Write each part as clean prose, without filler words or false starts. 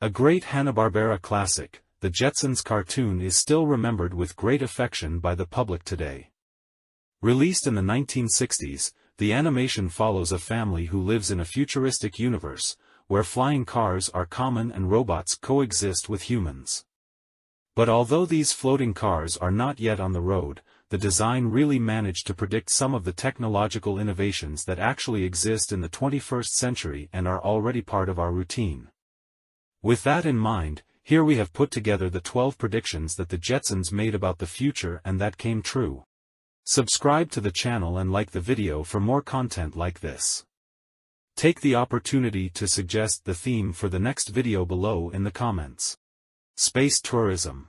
A great Hanna-Barbera classic, the Jetsons cartoon is still remembered with great affection by the public today. Released in the 1960s, the animation follows a family who lives in a futuristic universe, where flying cars are common and robots coexist with humans. But although these floating cars are not yet on the road, the design really managed to predict some of the technological innovations that actually exist in the 21st century and are already part of our routine. With that in mind, here we have put together the 12 predictions that the Jetsons made about the future and that came true. Subscribe to the channel and like the video for more content like this. Take the opportunity to suggest the theme for the next video below in the comments. Space tourism.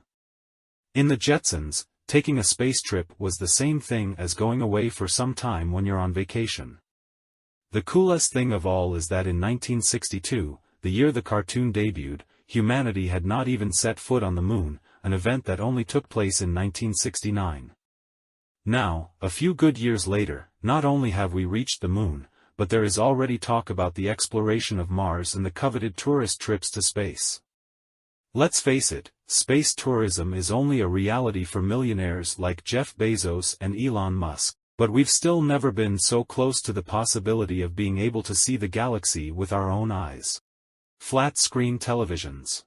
In the Jetsons, taking a space trip was the same thing as going away for some time when you're on vacation. The coolest thing of all is that in 1962, the year the cartoon debuted, humanity had not even set foot on the moon, an event that only took place in 1969. Now, a few good years later, not only have we reached the moon, but there is already talk about the exploration of Mars and the coveted tourist trips to space. Let's face it, space tourism is only a reality for millionaires like Jeff Bezos and Elon Musk, but we've still never been so close to the possibility of being able to see the galaxy with our own eyes. Flat-screen televisions.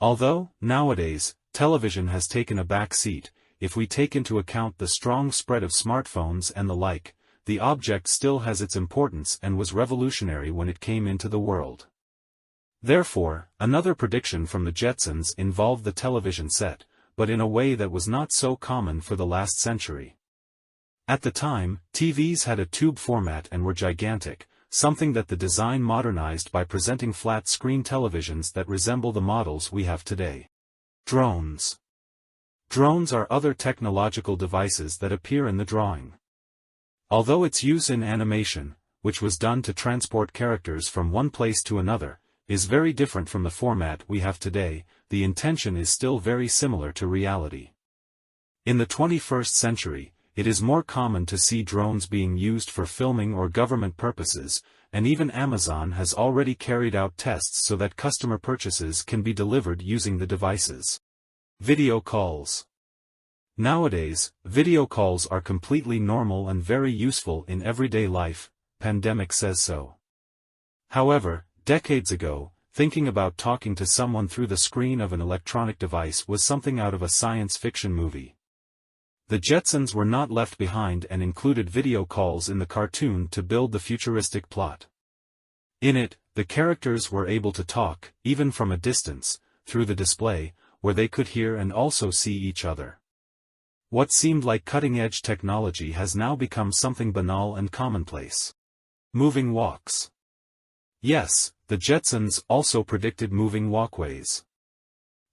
Although, nowadays, television has taken a back seat, if we take into account the strong spread of smartphones and the like, the object still has its importance and was revolutionary when it came into the world. Therefore, another prediction from the Jetsons involved the television set, but in a way that was not so common for the last century. At the time, TVs had a tube format and were gigantic, something that the design modernized by presenting flat-screen televisions that resemble the models we have today. Drones. Drones are other technological devices that appear in the drawing. Although its use in animation, which was done to transport characters from one place to another, is very different from the format we have today, the intention is still very similar to reality. In the 21st century, it is more common to see drones being used for filming or government purposes, and even Amazon has already carried out tests so that customer purchases can be delivered using the devices. Video calls. Nowadays, video calls are completely normal and very useful in everyday life, pandemic says so. However, decades ago, thinking about talking to someone through the screen of an electronic device was something out of a science fiction movie. The Jetsons were not left behind and included video calls in the cartoon to build the futuristic plot. In it, the characters were able to talk, even from a distance, through the display, where they could hear and also see each other. What seemed like cutting-edge technology has now become something banal and commonplace. Moving walks. Yes, the Jetsons also predicted moving walkways.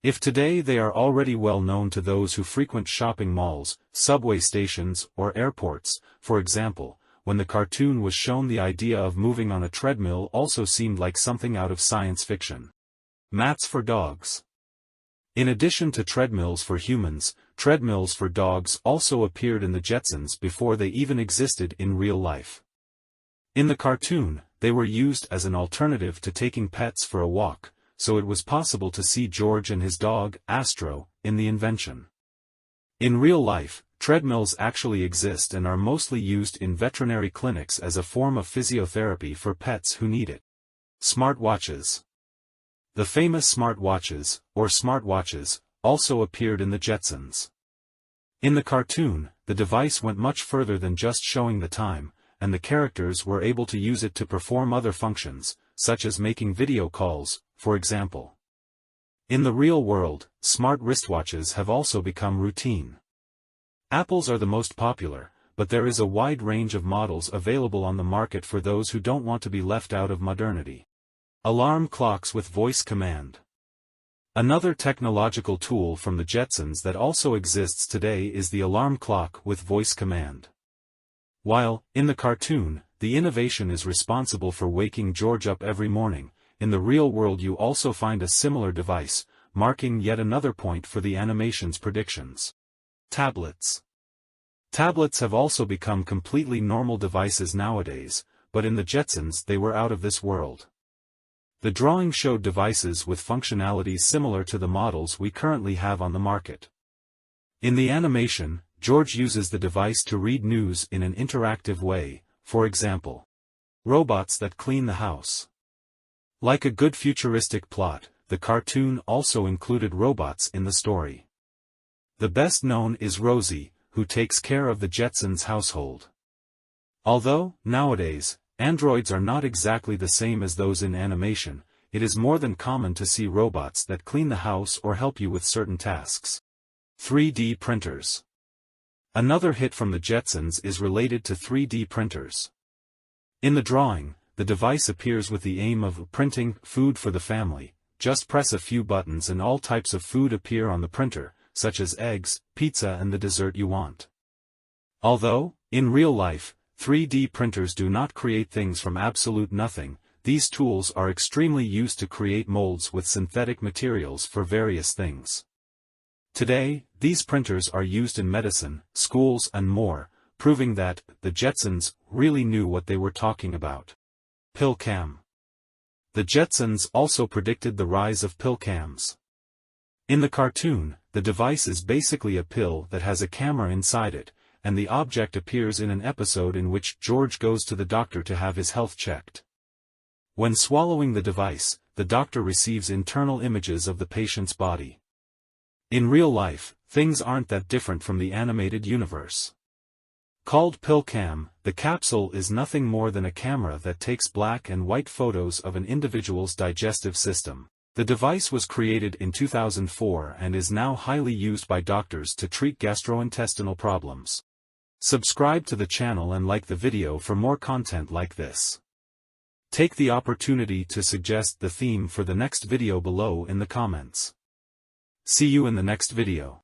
If today they are already well known to those who frequent shopping malls, subway stations, or airports, for example, when the cartoon was shown, the idea of moving on a treadmill also seemed like something out of science fiction. Mats for dogs. In addition to treadmills for humans, treadmills for dogs also appeared in the Jetsons before they even existed in real life. In the cartoon, they were used as an alternative to taking pets for a walk, so it was possible to see George and his dog, Astro, in the invention. In real life, treadmills actually exist and are mostly used in veterinary clinics as a form of physiotherapy for pets who need it. Smartwatches. The famous smartwatches, or smartwatches, also appeared in the Jetsons. In the cartoon, the device went much further than just showing the time, and the characters were able to use it to perform other functions, such as making video calls, for example. In the real world, smart wristwatches have also become routine. Apple's are the most popular, but there is a wide range of models available on the market for those who don't want to be left out of modernity. Alarm clocks with voice command. Another technological tool from the Jetsons that also exists today is the alarm clock with voice command. While, in the cartoon, the innovation is responsible for waking George up every morning, in the real world you also find a similar device, marking yet another point for the animation's predictions. Tablets. Tablets have also become completely normal devices nowadays, but in the Jetsons they were out of this world. The drawing showed devices with functionalities similar to the models we currently have on the market. In the animation, George uses the device to read news in an interactive way, for example, robots that clean the house. Like a good futuristic plot, the cartoon also included robots in the story. The best known is Rosie, who takes care of the Jetsons' household. Although, nowadays, androids are not exactly the same as those in animation, it is more than common to see robots that clean the house or help you with certain tasks. 3D printers. Another hit from the Jetsons is related to 3D printers. In the drawing, the device appears with the aim of printing food for the family. Just press a few buttons and all types of food appear on the printer, such as eggs, pizza and the dessert you want. Although, in real life, 3D printers do not create things from absolute nothing, these tools are extremely used to create molds with synthetic materials for various things. Today, these printers are used in medicine, schools and more, proving that the Jetsons really knew what they were talking about. Pill cam. The Jetsons also predicted the rise of pill cams. In the cartoon, the device is basically a pill that has a camera inside it, and the object appears in an episode in which George goes to the doctor to have his health checked. When swallowing the device, the doctor receives internal images of the patient's body. In real life, things aren't that different from the animated universe. Called pill cam, the capsule is nothing more than a camera that takes black and white photos of an individual's digestive system. The device was created in 2004 and is now highly used by doctors to treat gastrointestinal problems. Subscribe to the channel and like the video for more content like this. Take the opportunity to suggest the theme for the next video below in the comments. See you in the next video.